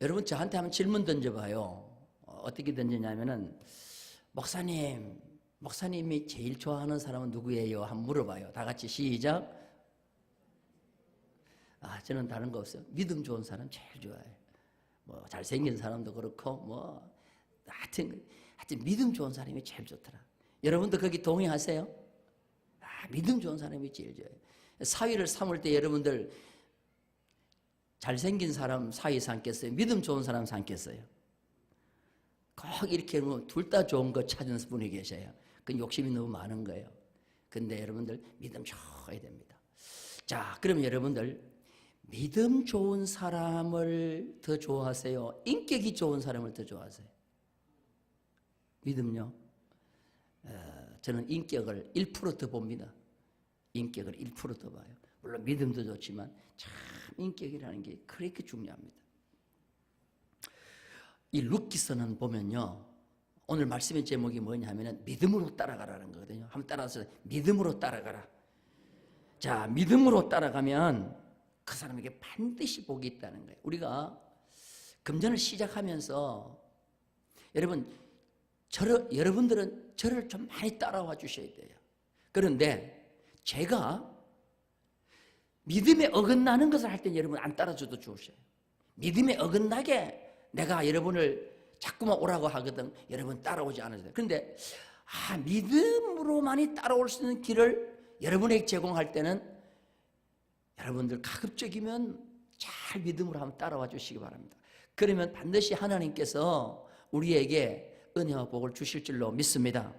여러분 저한테 한번 질문 던져봐요. 어떻게 던지냐면은 목사님이 제일 좋아하는 사람은 누구예요? 한번 물어봐요. 다 같이 시작. 저는 다른 거 없어요. 믿음 좋은 사람 제일 좋아해요. 뭐 잘생긴 사람도 그렇고 뭐 하여튼 믿음 좋은 사람이 제일 좋더라. 여러분도 거기 동의하세요? 믿음 좋은 사람이 제일 좋아요. 사위를 삼을 때 여러분들 잘생긴 사람 사위 삼겠어요? 믿음 좋은 사람 삼겠어요? 꼭 이렇게 둘 다 좋은 거 찾은 분이 계셔요. 그 욕심이 너무 많은 거예요. 근데 여러분들 믿음 좋아야 됩니다. 자, 그럼 여러분들 믿음 좋은 사람을 더 좋아하세요? 인격이 좋은 사람을 더 좋아하세요? 믿음요? 저는 인격을 1% 봅니다. 인격을 1% 봐요. 물론 믿음도 좋지만 참 인격이라는 게 그렇게 중요합니다. 이 룻기서는 보면요, 오늘 말씀의 제목이 뭐냐면은 믿음으로 따라가라는 거거든요. 한번 따라서 믿음으로 따라가라. 자, 믿음으로 따라가면 그 사람에게 반드시 복이 있다는 거예요. 우리가 금전을 시작하면서 여러분들은 저를 좀 많이 따라와 주셔야 돼요. 그런데 제가 믿음에 어긋나는 것을 할 때는 여러분 안 따라줘도 좋으셔요. 믿음에 어긋나게 내가 여러분을 자꾸만 오라고 하거든. 여러분 따라오지 않으세요. 그런데 믿음으로만이 따라올 수 있는 길을 여러분에게 제공할 때는 여러분들 가급적이면 잘 믿음으로 한번 따라와 주시기 바랍니다. 그러면 반드시 하나님께서 우리에게 은혜와 복을 주실 줄로 믿습니다.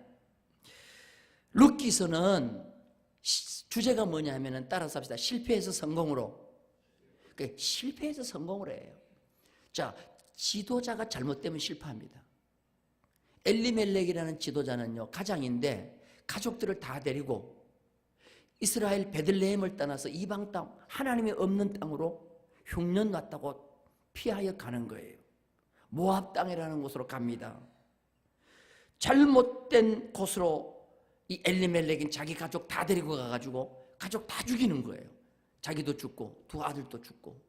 룻기서는 주제가 뭐냐 하면은 따라서 합시다. 실패해서 성공으로. 실패해서 성공을 해요. 자, 지도자가 잘못되면 실패합니다. 엘리멜렉이라는 지도자는요, 가장인데 가족들을 다 데리고 이스라엘 베들레헴을 떠나서 이방 땅, 하나님이 없는 땅으로 흉년 났다고 피하여 가는 거예요. 모압 땅이라는 곳으로 갑니다. 잘못된 곳으로 이 엘리멜렉은 자기 가족 다 데리고 가가지고 가족 다 죽이는 거예요. 자기도 죽고 두 아들도 죽고.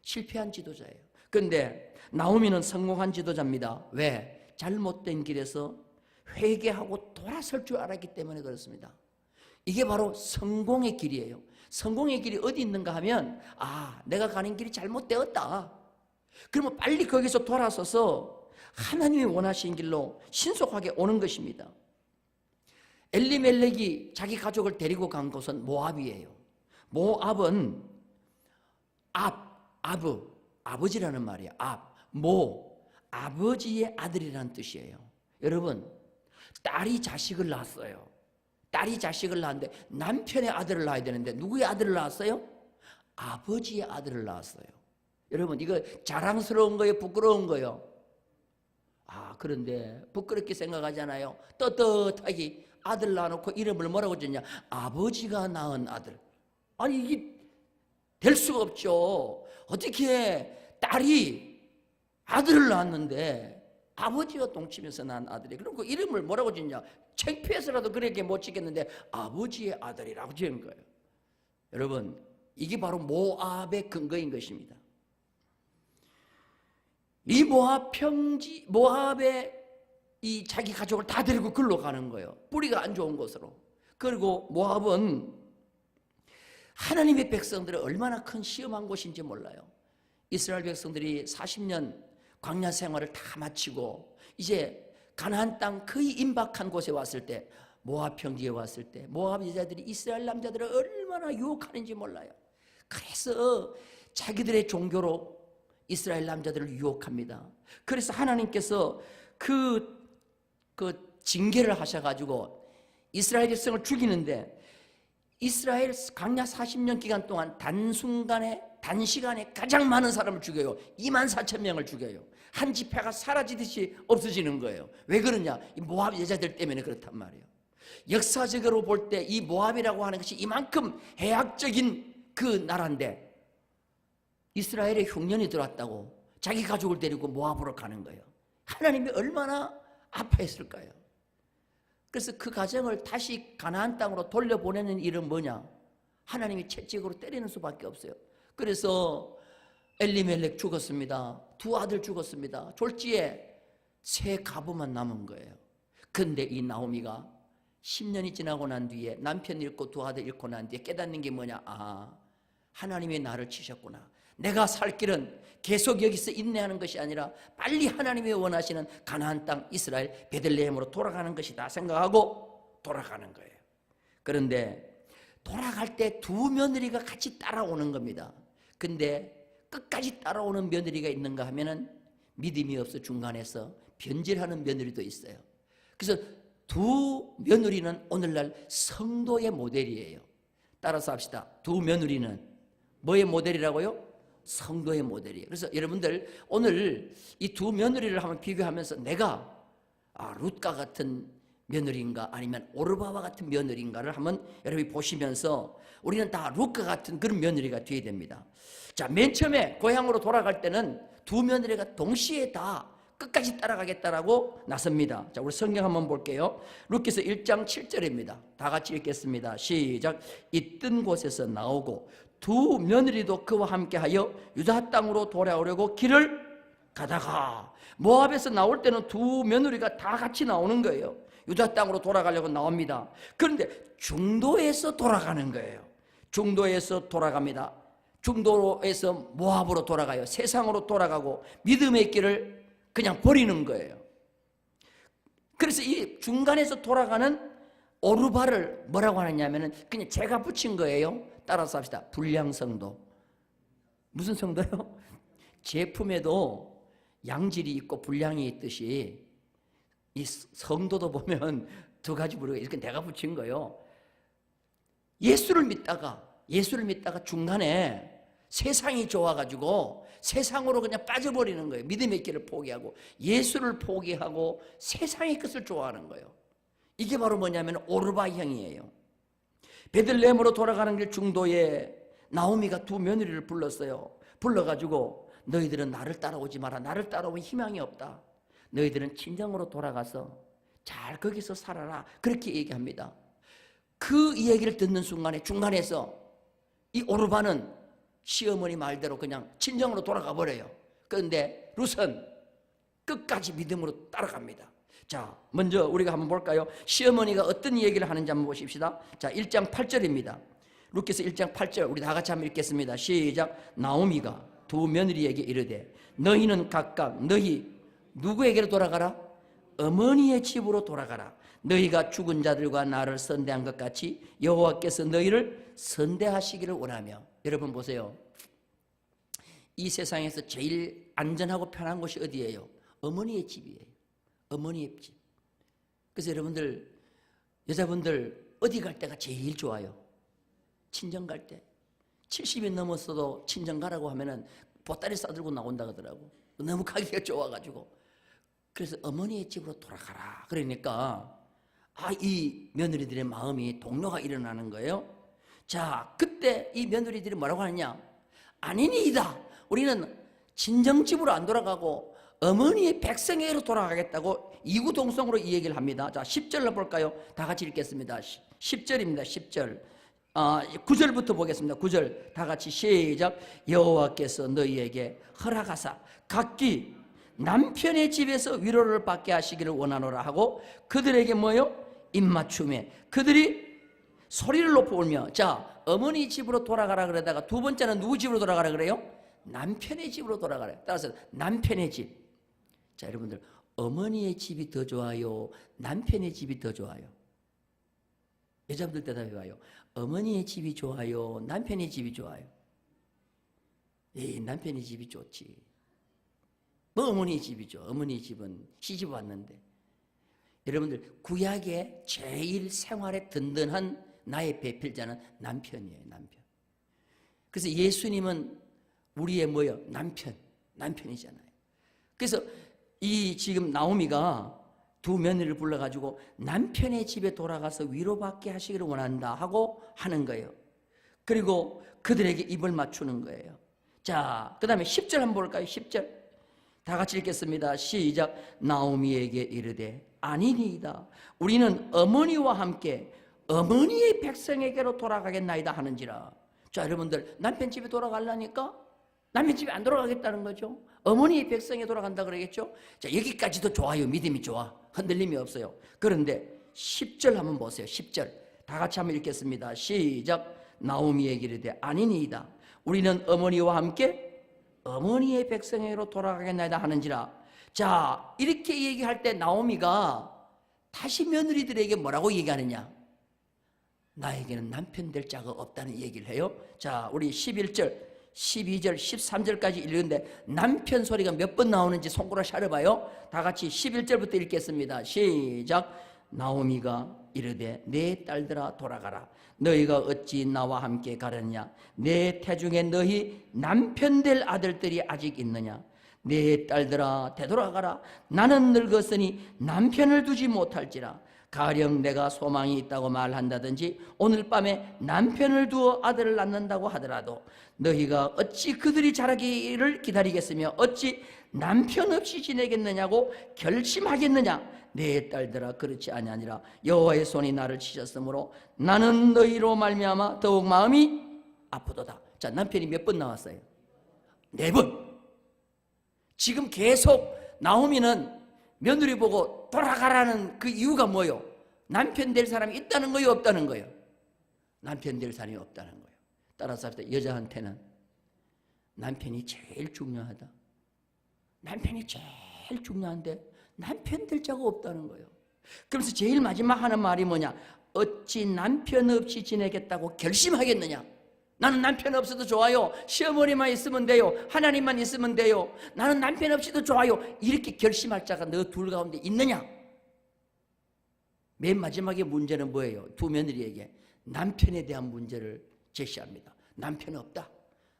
실패한 지도자예요. 그런데 나오미는 성공한 지도자입니다. 왜? 잘못된 길에서 회개하고 돌아설 줄 알았기 때문에 그렇습니다. 이게 바로 성공의 길이에요. 성공의 길이 어디 있는가 하면 내가 가는 길이 잘못되었다. 그러면 빨리 거기서 돌아서서 하나님이 원하신 길로 신속하게 오는 것입니다. 엘리멜렉이 자기 가족을 데리고 간 곳은 모압이에요. 모압은 아버지라는 말이에요. 아버지의 아들이라는 뜻이에요. 여러분, 딸이 자식을 낳았어요. 딸이 자식을 낳았는데 남편의 아들을 낳아야 되는데 누구의 아들을 낳았어요? 아버지의 아들을 낳았어요. 여러분, 이거 자랑스러운 거예요? 부끄러운 거예요? 그런데 부끄럽게 생각하잖아요. 떳떳하게 아들 낳아놓고 이름을 뭐라고 줬냐? 아버지가 낳은 아들. 아니, 이게 될 수가 없죠. 어떻게 딸이 아들을 낳았는데 아버지와 동침해서 낳은 아들이, 그리고 이름을 뭐라고 짓냐? 창피해서라도 그렇게 못 짓겠는데 아버지의 아들이라고 지은 거예요. 여러분, 이게 바로 모압의 근거인 것입니다. 이 모압의 이 자기 가족을 다 데리고 글로 가는 거예요. 뿌리가 안 좋은 곳으로. 그리고 모압은 하나님의 백성들을 얼마나 큰 시험한 곳인지 몰라요. 이스라엘 백성들이 40년 광야 생활을 다 마치고 이제 가나안 땅 거의 임박한 곳에 왔을 때, 모압 평지에 왔을 때 모압 여자들이 이스라엘 남자들을 얼마나 유혹하는지 몰라요. 그래서 자기들의 종교로 이스라엘 남자들을 유혹합니다. 그래서 하나님께서 그 징계를 하셔가지고 이스라엘 백성을 죽이는데, 이스라엘 광야 40년 기간 동안 단시간에 가장 많은 사람을 죽여요. 24,000명을 죽여요. 한 지파가 사라지듯이 없어지는 거예요. 왜 그러냐? 이 모압 여자들 때문에 그렇단 말이에요. 역사적으로 볼 때 이 모압이라고 하는 것이 이만큼 해악적인 그 나라인데 이스라엘에 흉년이 들어왔다고 자기 가족을 데리고 모압으로 가는 거예요. 하나님이 얼마나 아파했을까요? 그래서 그 가정을 다시 가나안 땅으로 돌려보내는 일은 뭐냐? 하나님이 채찍으로 때리는 수밖에 없어요. 그래서 엘리멜렉 죽었습니다. 두 아들 죽었습니다. 졸지에 세 가부만 남은 거예요. 근데 이 나오미가 10년이 지나고 난 뒤에 남편 잃고 두 아들 잃고 난 뒤에 깨닫는 게 뭐냐? 아, 하나님이 나를 치셨구나. 내가 살 길은 계속 여기서 인내하는 것이 아니라 빨리 하나님이 원하시는 가나안 땅 이스라엘 베들레헴으로 돌아가는 것이다 생각하고 돌아가는 거예요. 그런데 돌아갈 때 두 며느리가 같이 따라오는 겁니다. 근데 끝까지 따라오는 며느리가 있는가 하면은 믿음이 없어 중간에서 변질하는 며느리도 있어요. 그래서 두 며느리는 오늘날 성도의 모델이에요. 따라서 합시다. 두 며느리는 뭐의 모델이라고요? 성도의 모델이에요. 그래서 여러분들 오늘 이 두 며느리를 한번 비교하면서 내가 룻과 같은 며느리인가 아니면 오르바와 같은 며느리인가를 한번 여러분이 보시면서 우리는 다 룻과 같은 그런 며느리가 되어야 됩니다. 자, 맨 처음에 고향으로 돌아갈 때는 두 며느리가 동시에 다 끝까지 따라가겠다라고 나섭니다. 자, 우리 성경 한번 볼게요. 룻기서 1장 7절입니다. 다 같이 읽겠습니다. 시작. 있던 곳에서 나오고 두 며느리도 그와 함께하여 유다 땅으로 돌아오려고 길을 가다가 모압에서 나올 때는 두 며느리가 다 같이 나오는 거예요. 유다 땅으로 돌아가려고 나옵니다. 그런데 중도에서 돌아가는 거예요. 중도에서 돌아갑니다. 중도에서 모압으로 돌아가요. 세상으로 돌아가고 믿음의 길을 그냥 버리는 거예요. 그래서 이 중간에서 돌아가는 오르바를 뭐라고 하느냐면은 그냥 제가 붙인 거예요. 따라서 합시다. 불량성도. 무슨 성도요? 제품에도 양질이 있고 불량이 있듯이 이 성도도 보면 두 가지 부류가 이렇게 내가 붙인 거예요. 예수를 믿다가 중간에 세상이 좋아가지고 세상으로 그냥 빠져버리는 거예요. 믿음의 길을 포기하고 예수를 포기하고 세상의 것을 좋아하는 거예요. 이게 바로 뭐냐면 오르바형이에요. 베들레헴으로 돌아가는 길 중도에 나오미가 두 며느리를 불렀어요. 불러가지고 너희들은 나를 따라오지 마라. 나를 따라오면 희망이 없다. 너희들은 친정으로 돌아가서 잘 거기서 살아라. 그렇게 얘기합니다. 그 이야기를 듣는 순간에 중간에서 이 오르바는 시어머니 말대로 그냥 친정으로 돌아가 버려요. 그런데 룻은 끝까지 믿음으로 따라갑니다. 자, 먼저 우리가 한번 볼까요? 시어머니가 어떤 얘기를 하는지 한번 보십시다. 자, 1장 8절입니다. 룻기서 1장 8절 우리 다 같이 한번 읽겠습니다. 시작. 나오미가 두 며느리에게 이르되 너희는 각각 너희 누구에게로 돌아가라? 어머니의 집으로 돌아가라. 너희가 죽은 자들과 나를 선대한 것 같이 여호와께서 너희를 선대하시기를 원하며. 여러분 보세요. 이 세상에서 제일 안전하고 편한 곳이 어디예요? 어머니의 집이에요. 어머니의 집. 그래서 여러분들 여자분들 어디 갈 때가 제일 좋아요? 친정 갈 때. 70이 넘었어도 친정 가라고 하면은 보따리 싸들고 나온다 그러더라고. 너무 가기가 좋아가지고. 그래서 어머니의 집으로 돌아가라. 그러니까 이 며느리들의 마음이 동요가 일어나는 거예요. 자, 그때 이 며느리들이 뭐라고 하느냐? 아니니이다. 우리는 친정집으로 안 돌아가고 어머니의 백성에게로 돌아가겠다고 이구동성으로 이 얘기를 합니다. 자, 10절로 볼까요? 다 같이 읽겠습니다. 10절입니다. 10절. 9절부터 보겠습니다. 9절 다 같이 시작. 여호와께서 너희에게 허락하사 각기 남편의 집에서 위로를 받게 하시기를 원하노라 하고 그들에게 뭐요? 입맞춤에 그들이 소리를 높여 울며. 자, 어머니 집으로 돌아가라 그러다가 두 번째는 누구 집으로 돌아가라 그래요? 남편의 집으로 돌아가라. 따라서 남편의 집. 자, 여러분들 어머니의 집이 더 좋아요? 남편의 집이 더 좋아요? 여자분들 대답해봐요. 어머니의 집이 좋아요? 남편의 집이 좋아요? 남편의 집이 좋지. 뭐 어머니의 집이죠. 어머니의 집은 시집 왔는데. 여러분들 구약의 제일 생활에 든든한 나의 배필자는 남편이에요. 남편. 그래서 예수님은 우리의 뭐예요? 남편이잖아요. 그래서 이 지금 나오미가 두 며느리를 불러가지고 남편의 집에 돌아가서 위로받게 하시기를 원한다 하고 하는 거예요. 그리고 그들에게 입을 맞추는 거예요. 자, 그 다음에 10절 한번 볼까요? 10절 다 같이 읽겠습니다. 시작. 나오미에게 이르되 아니니이다. 우리는 어머니와 함께 어머니의 백성에게로 돌아가겠나이다 하는지라. 자, 여러분들 남편 집에 돌아가려니까 남편 집에 안 돌아가겠다는 거죠. 어머니의 백성에 돌아간다 그러겠죠. 자, 여기까지도 좋아요. 믿음이 좋아. 흔들림이 없어요. 그런데 10절 한번 보세요. 10절 다 같이 한번 읽겠습니다. 시작. 나오미의 이르되 아니니이다. 우리는 어머니와 함께 어머니의 백성에게로 돌아가겠나이다 하는지라. 자, 이렇게 얘기할 때 나오미가 다시 며느리들에게 뭐라고 얘기하느냐? 나에게는 남편 될 자가 없다는 얘기를 해요. 자, 우리 11절, 12절, 13절까지 읽는데 남편 소리가 몇 번 나오는지 손가락 샤려봐요. 다 같이 11절부터 읽겠습니다. 시작. 나오미가 이르되 내 딸들아 돌아가라. 너희가 어찌 나와 함께 가느냐? 내 태중에 너희 남편 될 아들들이 아직 있느냐? 내 딸들아 되돌아가라. 나는 늙었으니 남편을 두지 못할지라. 가령 내가 소망이 있다고 말한다든지 오늘 밤에 남편을 두어 아들을 낳는다고 하더라도 너희가 어찌 그들이 자라기를 기다리겠으며 어찌 남편 없이 지내겠느냐고 결심하겠느냐? 내 딸들아 그렇지 아니하니라. 여호와의 손이 나를 치셨으므로 나는 너희로 말미암아 더욱 마음이 아프도다. 자, 남편이 몇 번 나왔어요? 4번. 지금 계속 나오미는 며느리 보고 돌아가라는 그 이유가 뭐예요? 남편 될 사람이 있다는 거예요, 없다는 거예요? 남편 될 사람이 없다는 거예요. 따라서 여자한테는 남편이 제일 중요하다. 남편이 제일 중요한데 남편 될 자가 없다는 거예요. 그래서 제일 마지막 하는 말이 뭐냐? 어찌 남편 없이 지내겠다고 결심하겠느냐? 나는 남편 없어도 좋아요. 시어머니만 있으면 돼요. 하나님만 있으면 돼요. 나는 남편 없이도 좋아요. 이렇게 결심할 자가 너 둘 가운데 있느냐? 맨 마지막에 문제는 뭐예요? 두 며느리에게 남편에 대한 문제를 제시합니다. 남편 없다.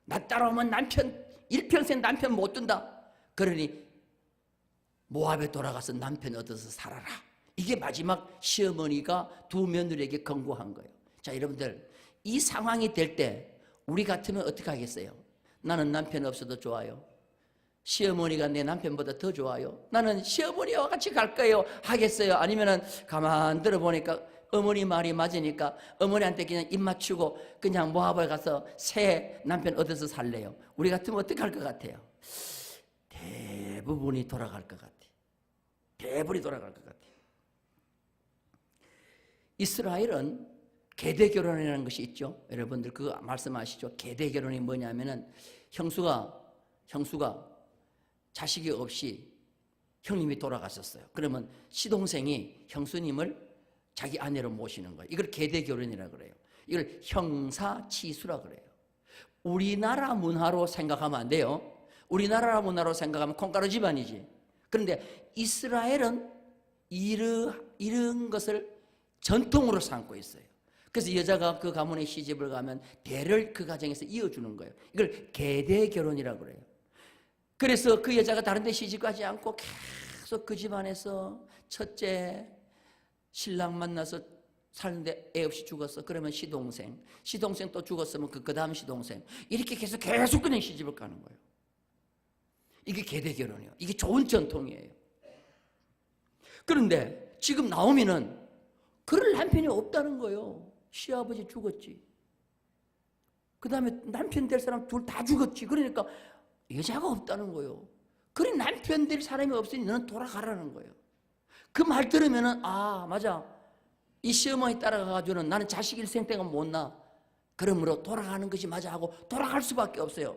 나 따라오면 남편 일평생 남편 못 둔다. 그러니 모압에 돌아가서 남편 얻어서 살아라. 이게 마지막 시어머니가 두 며느리에게 권고한 거예요. 자, 여러분들 이 상황이 될 때 우리 같으면 어떻게 하겠어요? 나는 남편 없어도 좋아요. 시어머니가 내 남편보다 더 좋아요. 나는 시어머니와 같이 갈 거예요. 하겠어요? 아니면은 가만 들어보니까 어머니 말이 맞으니까 어머니한테 그냥 입 맞추고 그냥 모압에 가서 새 남편 얻어서 살래요. 우리 같으면 어떻게 할 것 같아요? 대부분이 돌아갈 것 같아요. 대부분이 돌아갈 것 같아요. 이스라엘은 계대 결혼이라는 것이 있죠. 여러분들 그거 말씀하시죠. 계대 결혼이 뭐냐면은 형수가 자식이 없이 형님이 돌아가셨어요. 그러면 시동생이 형수님을 자기 아내로 모시는 거예요. 이걸 계대 결혼이라고 그래요. 이걸 형사치수라고 그래요. 우리나라 문화로 생각하면 안 돼요. 우리나라 문화로 생각하면 콩가루 집안이지. 그런데 이스라엘은 이런 것을 전통으로 삼고 있어요. 그래서 여자가 그 가문에 시집을 가면 대를 그 가정에서 이어주는 거예요. 이걸 계대 결혼이라고 그래요. 그래서 그 여자가 다른 데 시집 가지 않고 계속 그 집안에서 첫째 신랑 만나서 사는데 애 없이 죽었어. 그러면 시동생 또 죽었으면 그 다음 시동생 이렇게 계속 그냥 시집을 가는 거예요. 이게 계대 결혼이에요. 이게 좋은 전통이에요. 그런데 지금 나오미는 그럴 남편이 없다는 거예요. 시아버지 죽었지. 그 다음에 남편 될 사람 둘 다 죽었지. 그러니까 여자가 없다는 거예요. 그래 남편 될 사람이 없으니 너는 돌아가라는 거예요. 그 말 들으면은 아 맞아. 이 시어머니 따라가가지고는 나는 자식 일생 동안 못 낳아. 그러므로 돌아가는 것이 맞아 하고 돌아갈 수밖에 없어요.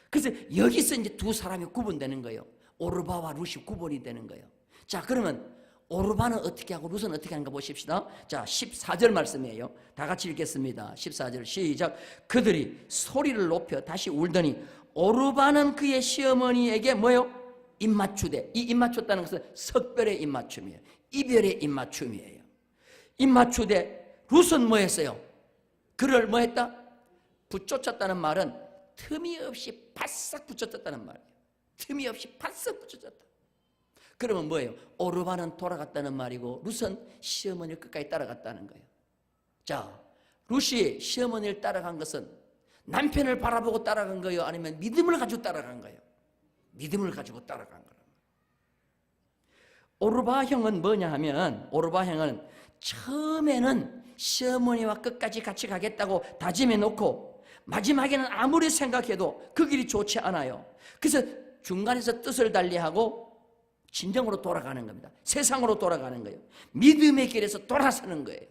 그래서 여기서 이제 두 사람이 구분되는 거예요. 오르바와 룻이 구분이 되는 거예요. 자, 그러면 오르바는 어떻게 하고 룻은 어떻게 하는가 보십시다. 자, 14절 말씀이에요. 다 같이 읽겠습니다. 14절 시작. 그들이 소리를 높여 다시 울더니 오르바는 그의 시어머니에게 뭐요? 입맞추되. 이 입맞췄다는 것은 석별의 입맞춤이에요. 이별의 입맞춤이에요. 입맞추되 룻은 뭐 했어요? 그를 뭐 했다? 붙쫓았다는 말은 틈이 없이 바싹 붙였다는 말이에요. 틈이 없이 바싹 붙였다. 그러면 뭐예요? 오르바는 돌아갔다는 말이고 룻은 시어머니를 끝까지 따라갔다는 거예요. 자, 룻이 시어머니를 따라간 것은 남편을 바라보고 따라간 거예요? 아니면 믿음을 가지고 따라간 거예요? 믿음을 가지고 따라간 거예요. 오르바 형은 뭐냐 하면 오르바 형은 처음에는 시어머니와 끝까지 같이 가겠다고 다짐해 놓고 마지막에는 아무리 생각해도 그 길이 좋지 않아요. 그래서 중간에서 뜻을 달리하고 진정으로 돌아가는 겁니다. 세상으로 돌아가는 거예요. 믿음의 길에서 돌아서는 거예요.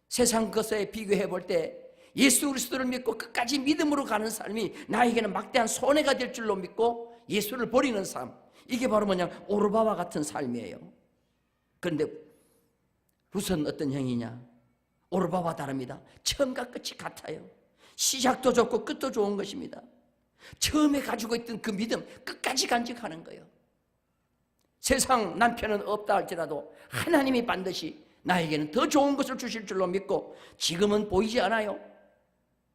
세상 것에 비교해 볼 때 예수 그리스도를 믿고 끝까지 믿음으로 가는 삶이 나에게는 막대한 손해가 될 줄로 믿고 예수를 버리는 삶, 이게 바로 뭐냐, 오르바와 같은 삶이에요. 그런데 룻은 어떤 형이냐? 오르바와 다릅니다. 처음과 끝이 같아요. 시작도 좋고 끝도 좋은 것입니다. 처음에 가지고 있던 그 믿음 끝까지 간직하는 거예요. 세상 남편은 없다 할지라도 하나님이 반드시 나에게는 더 좋은 것을 주실 줄로 믿고, 지금은 보이지 않아요.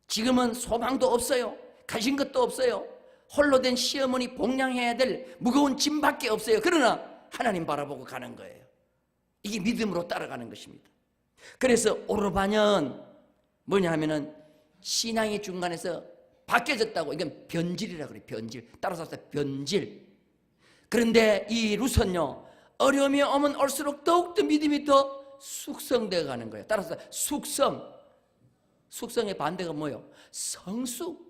지금은 소망도 없어요. 가진 것도 없어요. 홀로 된 시어머니 복양해야 될 무거운 짐밖에 없어요. 그러나 하나님 바라보고 가는 거예요. 이게 믿음으로 따라가는 것입니다. 그래서 오르바는 뭐냐 하면은 신앙의 중간에서 바뀌어졌다고, 이건 변질이라고 그래요. 변질. 따라서 변질. 그런데 이 룻은요, 어려움이 오면 올수록 더욱더 믿음이 더 숙성되어 가는 거예요. 따라서 숙성의 반대가 뭐예요? 성숙.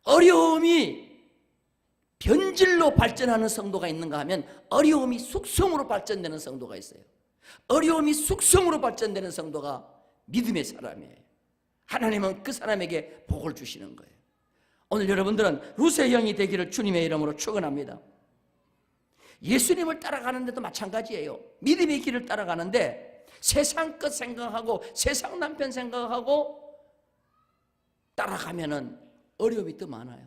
어려움이 변질로 발전하는 성도가 있는가 하면 어려움이 숙성으로 발전되는 성도가 있어요. 어려움이 숙성으로 발전되는 성도가 믿음의 사람이에요. 하나님은 그 사람에게 복을 주시는 거예요. 오늘 여러분들은 룻의 형이 되기를 주님의 이름으로 축원합니다. 예수님을 따라가는데도 마찬가지예요. 믿음의 길을 따라가는데 세상 것 생각하고 세상 남편 생각하고 따라가면은 어려움이 더 많아요.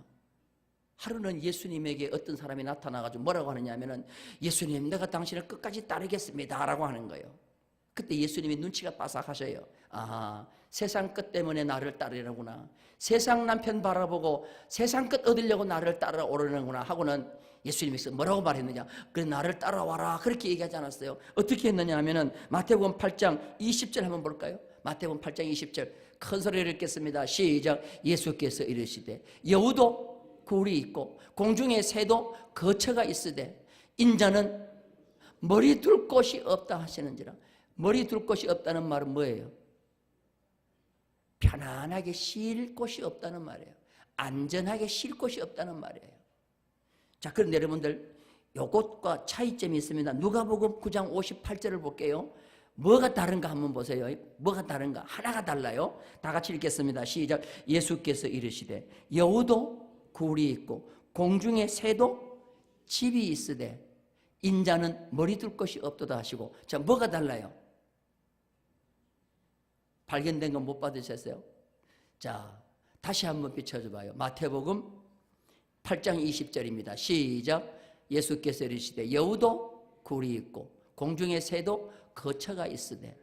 하루는 예수님에게 어떤 사람이 나타나가지고 뭐라고 하느냐 하면은, 예수님, 내가 당신을 끝까지 따르겠습니다 라고 하는 거예요. 그때 예수님이 눈치가 빠삭하셔요. 아, 세상 것 때문에 나를 따르려구나, 세상 남편 바라보고 세상 것 얻으려고 나를 따라오려는구나 하고는 예수님께서 뭐라고 말했느냐, 그래 나를 따라와라 그렇게 얘기하지 않았어요. 어떻게 했느냐 하면은 마태복음 8장 20절 한번 볼까요? 마태복음 8장 20절 큰 소리를 읽겠습니다. 시작. 예수께서 이르시되 여우도 굴이 있고 공중에 새도 거처가 있으되 인자는 머리 둘 곳이 없다 하시는지라. 머리 둘 곳이 없다는 말은 뭐예요? 편안하게 쉴 곳이 없다는 말이에요. 안전하게 쉴 곳이 없다는 말이에요. 자, 그런데 여러분들 요것과 차이점이 있습니다. 누가복음 9장 58절을 볼게요. 뭐가 다른가 한번 보세요. 뭐가 다른가? 하나가 달라요. 다 같이 읽겠습니다. 시작. 예수께서 이르시되 여우도 굴이 있고 공중에 새도 집이 있으되 인자는 머리 둘 곳이 없도다 하시고. 자, 뭐가 달라요? 발견된 건 못 받으셨어요? 자, 다시 한번 비춰줘 봐요. 마태복음 8장 20절입니다. 시작. 예수께서 이르시되 여우도 굴이 있고 공중에 새도 거처가 있으되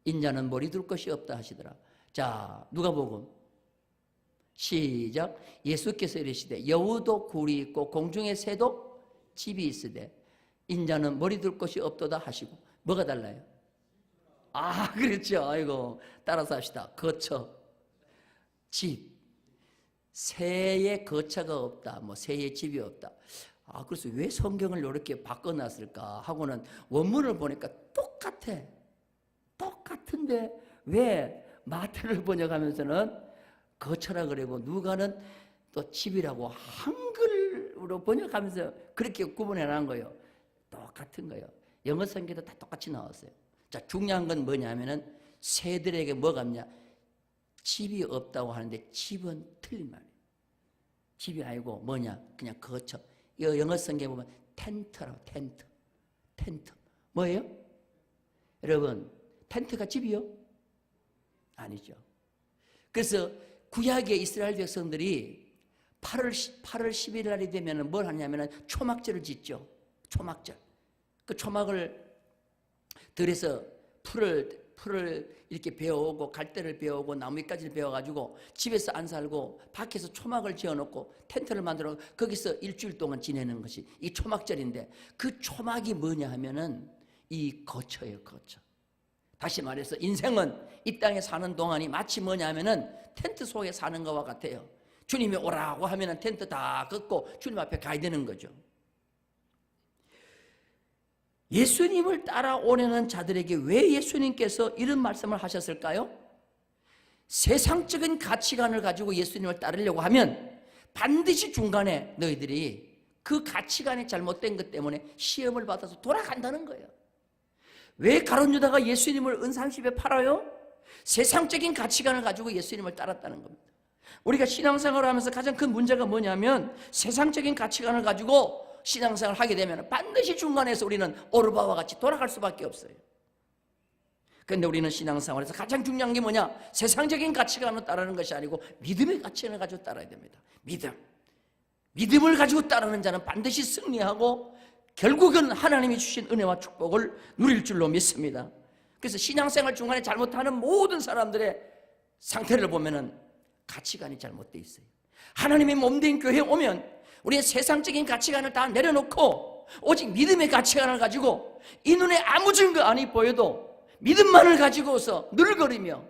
인자는 머리 둘 것이 없다 하시더라. 자, 누가복음 시작. 예수께서 이르시되 여우도 굴이 있고 공중에 새도 집이 있으되 인자는 머리 둘 것이 없도다 하시고. 뭐가 달라요? 아, 그렇죠. 아이고, 따라서 합시다. 거처, 집. 새의 거처가 없다, 뭐 새의 집이 없다. 아, 그래서 왜 성경을 이렇게 바꿔놨을까 하고는 원문을 보니까 똑같은데 왜 마태를 번역하면서는 거처라 그러고 누가는 또 집이라고 한글로 번역하면서 그렇게 구분해놓은 거예요. 똑같은 거예요. 영어 성경도 다 똑같이 나왔어요. 자, 중요한 건 뭐냐면은 새들에게 뭐가 없냐? 집이 없다고 하는데 집은 틀린 말이에요. 집이 아니고 뭐냐? 그냥 거처. 영어 성경에 보면 텐트라고, 텐트. 뭐예요? 여러분, 텐트가 집이요? 아니죠. 그래서 구약의 이스라엘 백성들이 8월 10일 날이 되면 뭘 하냐면 초막절을 짓죠. 초막절. 그 초막을 들여서 풀을 이렇게 베어오고 갈대를 베어오고 나무까지를 베어가지고 집에서 안 살고 밖에서 초막을 지어놓고 텐트를 만들어 거기서 일주일 동안 지내는 것이 이 초막절인데, 그 초막이 뭐냐 하면은 이 거처예요. 거처. 다시 말해서 인생은 이 땅에 사는 동안이 마치 뭐냐 하면은 텐트 속에 사는 것과 같아요. 주님이 오라고 하면은 텐트 다 걷고 주님 앞에 가야 되는 거죠. 예수님을 따라오려는 자들에게 왜 예수님께서 이런 말씀을 하셨을까요? 세상적인 가치관을 가지고 예수님을 따르려고 하면 반드시 중간에 너희들이 그 가치관이 잘못된 것 때문에 시험을 받아서 돌아간다는 거예요. 왜 가룟 유다가 예수님을 은30에 팔아요? 세상적인 가치관을 가지고 예수님을 따랐다는 겁니다. 우리가 신앙생활을 하면서 가장 큰 문제가 뭐냐면 세상적인 가치관을 가지고 신앙생활을 하게 되면 반드시 중간에서 우리는 오르바와 같이 돌아갈 수밖에 없어요. 그런데 우리는 신앙생활에서 가장 중요한 게 뭐냐? 세상적인 가치관을 따르는 것이 아니고 믿음의 가치관을 가지고 따라야 됩니다. 믿음을 가지고 따르는 자는 반드시 승리하고 결국은 하나님이 주신 은혜와 축복을 누릴 줄로 믿습니다. 그래서 신앙생활 중간에 잘못하는 모든 사람들의 상태를 보면은 가치관이 잘못되어 있어요. 하나님의 몸된 교회에 오면 우리의 세상적인 가치관을 다 내려놓고 오직 믿음의 가치관을 가지고 이 눈에 아무 증거 아니 보여도 믿음만을 가지고서 늘거리며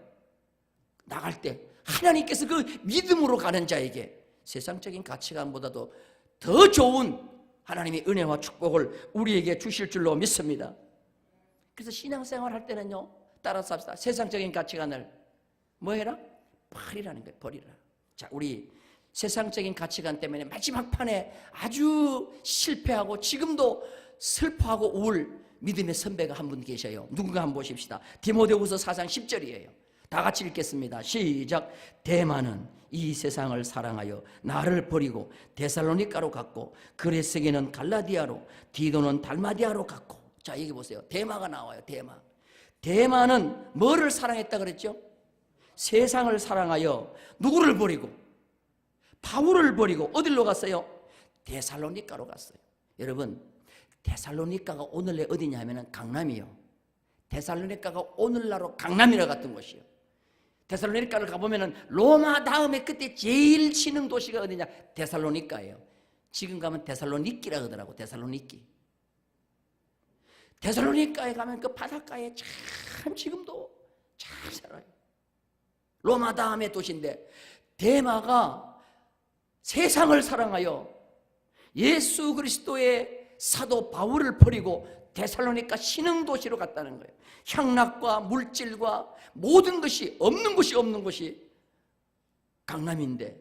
나갈 때 하나님께서 그 믿음으로 가는 자에게 세상적인 가치관보다도 더 좋은 하나님의 은혜와 축복을 우리에게 주실 줄로 믿습니다. 그래서 신앙생활 할 때는요, 따라서 합시다. 세상적인 가치관을 뭐 해라? 버리라는 거예요. 버리라. 자, 우리 세상적인 가치관 때문에 마지막 판에 아주 실패하고 지금도 슬퍼하고 우울 믿음의 선배가 한 분 계셔요. 누군가 한번 보십시다. 디모데후서 4장 10절이에요. 다 같이 읽겠습니다. 시작. 데마는 이 세상을 사랑하여 나를 버리고 데살로니가로 갔고 그레스게는 갈라디아로 디도는 달마디아로 갔고. 자, 여기 보세요. 데마가 나와요. 데마는 뭐를 사랑했다 그랬죠? 세상을 사랑하여 누구를 버리고? 바울을 버리고 어디로 갔어요? 데살로니가로 갔어요. 여러분, 데살로니가가 오늘날 어디냐 하면 강남이요. 데살로니가가 오늘날로 강남이라 같은 곳이요. 데살로니가를 가보면 로마 다음에 그때 제일 신흥 도시가 어디냐? 데살로니가예요. 지금 가면 데살로니키라 그러더라고. 데살로니가에 가면 그 바닷가에 참 지금도 잘 살아요. 로마 다음의 도시인데 데마가 세상을 사랑하여 예수 그리스도의 사도 바울을 버리고 데살로니가 신흥 도시로 갔다는 거예요. 향락과 물질과 모든 것이 없는 곳이 강남인데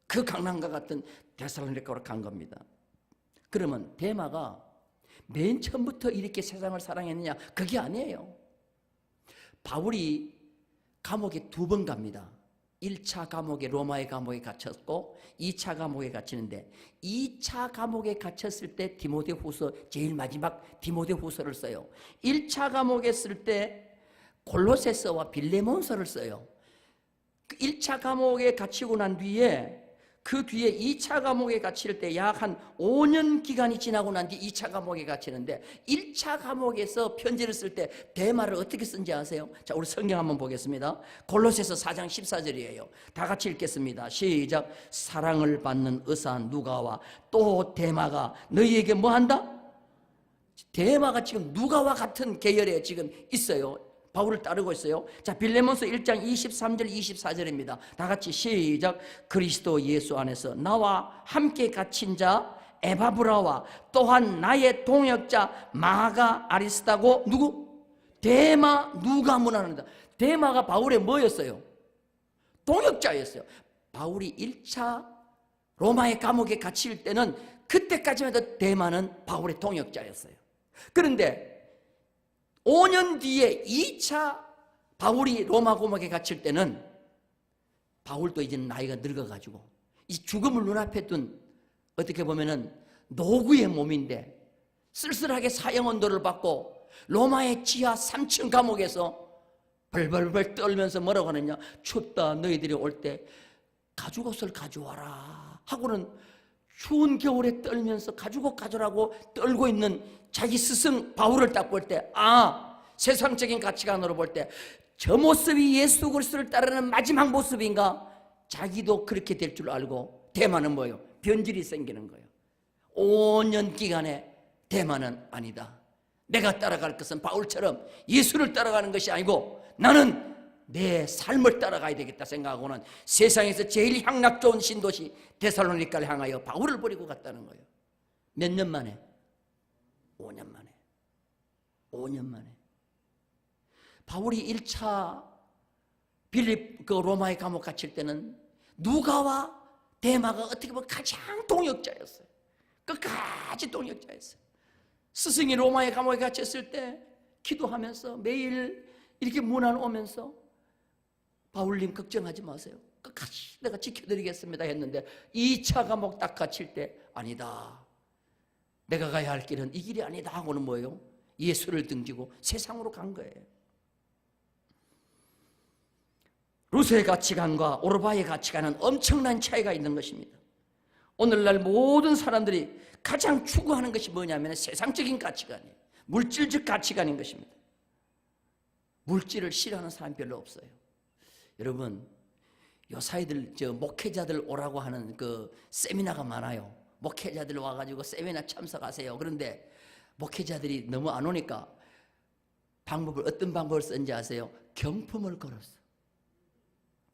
그 강남과 같은 데살로니가로 간 겁니다. 그러면 데마가 맨 처음부터 이렇게 세상을 사랑했느냐? 그게 아니에요. 바울이 감옥에 2번 갑니다. 1차 감옥에 로마의 감옥에 갇혔고 2차 감옥에 갇히는데 2차 감옥에 갇혔을 때 디모데후서 제일 마지막 디모데후서를 써요. 1차 감옥에 쓸 때 골로새서와 빌레몬서를 써요. 1차 감옥에 갇히고 난 뒤에 그 뒤에 2차 감옥에 갇힐 때 약 한 5년 기간이 지나고 난 뒤 2차 감옥에 갇히는데 1차 감옥에서 편지를 쓸 때 데마를 어떻게 쓴지 아세요? 자, 우리 성경 한번 보겠습니다. 골로새서 4장 14절이에요. 다 같이 읽겠습니다. 시작. 사랑을 받는 의사 누가와 또 데마가 너희에게 뭐 한다? 데마가 지금 누가와 같은 계열에 지금 있어요. 바울을 따르고 있어요. 자, 빌레몬서 1장 23절 24절입니다. 다 같이 시작. 그리스도 예수 안에서 나와 함께 갇힌 자 에바브라와 또한 나의 동역자 마가 아리스다고 누구? 데마 누가 문안한다. 데마가 바울의 뭐였어요? 동역자였어요. 바울이 1차 로마의 감옥에 갇힐 때는 그때까지만 해도 데마는 바울의 동역자였어요. 그런데 5년 뒤에 2차 바울이 로마 감옥에 갇힐 때는 바울도 이제 나이가 늙어가지고 이 죽음을 눈앞에 둔 어떻게 보면은 노구의 몸인데 쓸쓸하게 사형언도를 받고 로마의 지하 3층 감옥에서 벌벌벌 떨면서 뭐라고 하느냐? 춥다 너희들이 올 때 가죽옷을 가져와라 하고는 추운 겨울에 떨면서 가죽옷 가져라고 떨고 있는 자기 스승 바울을 딱 볼 때 세상적인 가치관으로 볼 때 저 모습이 예수 그리스도를 따르는 마지막 모습인가? 자기도 그렇게 될 줄 알고 데마는 뭐예요? 변질이 생기는 거예요. 5년 기간에 데마는 아니다. 내가 따라갈 것은 바울처럼 예수를 따라가는 것이 아니고 나는 내 삶을 따라가야 되겠다 생각하고는 세상에서 제일 향락 좋은 신도시 데살로니가를 향하여 바울을 버리고 갔다는 거예요. 몇 년 만에? 5년 만에. 5년 만에. 바울이 1차 빌립 그 로마의 감옥 갇힐 때는 누가와 데마가 어떻게 보면 가장 동역자였어요. 끝까지 동역자였어요. 스승이 로마의 감옥에 갇혔을 때 기도하면서 매일 이렇게 문안 오면서 바울님 걱정하지 마세요. 끝까지 내가 지켜드리겠습니다 했는데 2차 감옥 딱 갇힐 때 아니다. 내가 가야 할 길은 이 길이 아니다 하고는 뭐예요? 예수를 등지고 세상으로 간 거예요. 루스의 가치관과 오르바의 가치관은 엄청난 차이가 있는 것입니다. 오늘날 모든 사람들이 가장 추구하는 것이 뭐냐면 세상적인 가치관이에요. 물질적 가치관인 것입니다. 물질을 싫어하는 사람이 별로 없어요. 여러분, 요사이들 목회자들 오라고 하는 그 세미나가 많아요. 목회자들 와가지고 세미나 참석하세요. 그런데 목회자들이 너무 안 오니까 어떤 방법을 쓴지 아세요? 경품을 걸었어.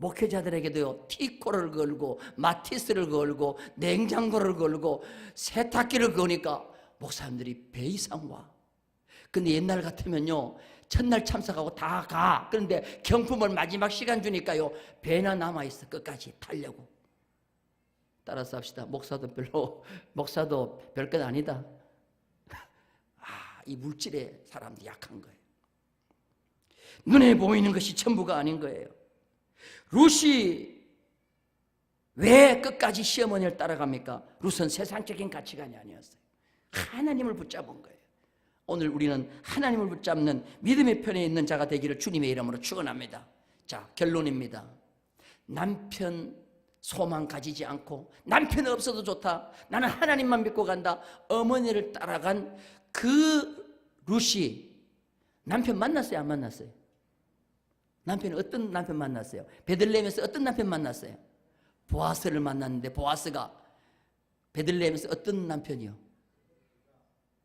목회자들에게도요, 티코를 걸고 마티스를 걸고 냉장고를 걸고 세탁기를 거니까 목사님들이 배 이상 와. 근데 옛날 같으면요, 첫날 참석하고 다 가. 그런데 경품을 마지막 시간 주니까요, 배나 남아있어. 끝까지 타려고. 따라서 합시다. 목사도 별것 아니다. 이 물질에 사람들이 약한 거예요. 눈에 보이는 것이 전부가 아닌 거예요. 룻이 왜 끝까지 시어머니를 따라갑니까? 룻은 세상적인 가치관이 아니었어요. 하나님을 붙잡은 거예요. 오늘 우리는 하나님을 붙잡는 믿음의 편에 있는 자가 되기를 주님의 이름으로 축원합니다. 자, 결론입니다. 남편 소망 가지지 않고 남편 없어도 좋다, 나는 하나님만 믿고 간다, 어머니를 따라간 그 룻이 남편 만났어요? 안 만났어요? 남편은 어떤 남편 만났어요? 베들레헴에서 어떤 남편 만났어요? 보아스를 만났는데 보아스가 베들레헴에서 어떤 남편이요?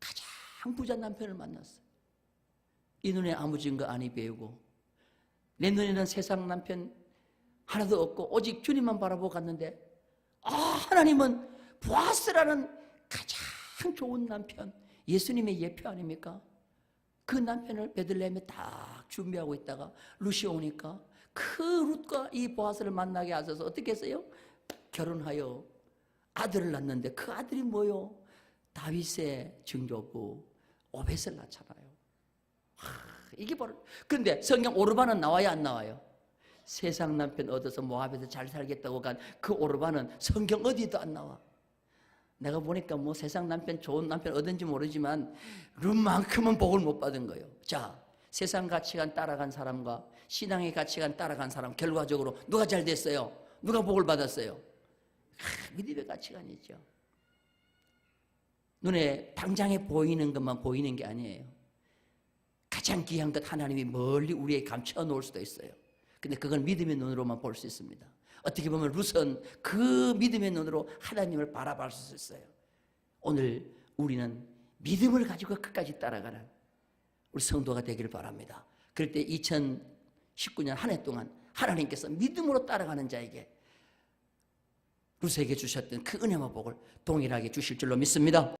가장 부자 남편을 만났어요. 이 눈에 아무 증거 아니 배우고 내 눈에는 세상 남편 하나도 없고 오직 주님만 바라보고 갔는데 하나님은 보아스라는 가장 좋은 남편, 예수님의 예표 아닙니까? 그 남편을 베들레헴에 딱 준비하고 있다가 룻이 오니까 그 룻과 이 보아스를 만나게 하셔서 어떻게 했어요? 결혼하여 아들을 낳는데 그 아들이 뭐요? 다윗의 증조부 오벳을 낳잖아요. 이게 바로. 근데 성경 오르바는 나와요, 안 나와요? 세상 남편 얻어서 모압에서 잘 살겠다고 간 그 오르바는 성경 어디도 안 나와. 내가 보니까 뭐 세상 남편 좋은 남편 얻은지 모르지만 룻만큼은 복을 못 받은 거예요. 자, 세상 가치관 따라간 사람과 신앙의 가치관 따라간 사람 결과적으로 누가 잘 됐어요? 누가 복을 받았어요? 믿음의 가치관이죠. 눈에 당장에 보이는 것만 보이는 게 아니에요. 가장 귀한 것 하나님이 멀리 우리에게 감춰 놓을 수도 있어요. 근데 그건 믿음의 눈으로만 볼 수 있습니다. 어떻게 보면 룻은 그 믿음의 눈으로 하나님을 바라볼 수 있어요. 오늘 우리는 믿음을 가지고 끝까지 따라가는 우리 성도가 되기를 바랍니다. 그럴 때 2019년 한 해 동안 하나님께서 믿음으로 따라가는 자에게 룻에게 주셨던 그 은혜와 복을 동일하게 주실 줄로 믿습니다.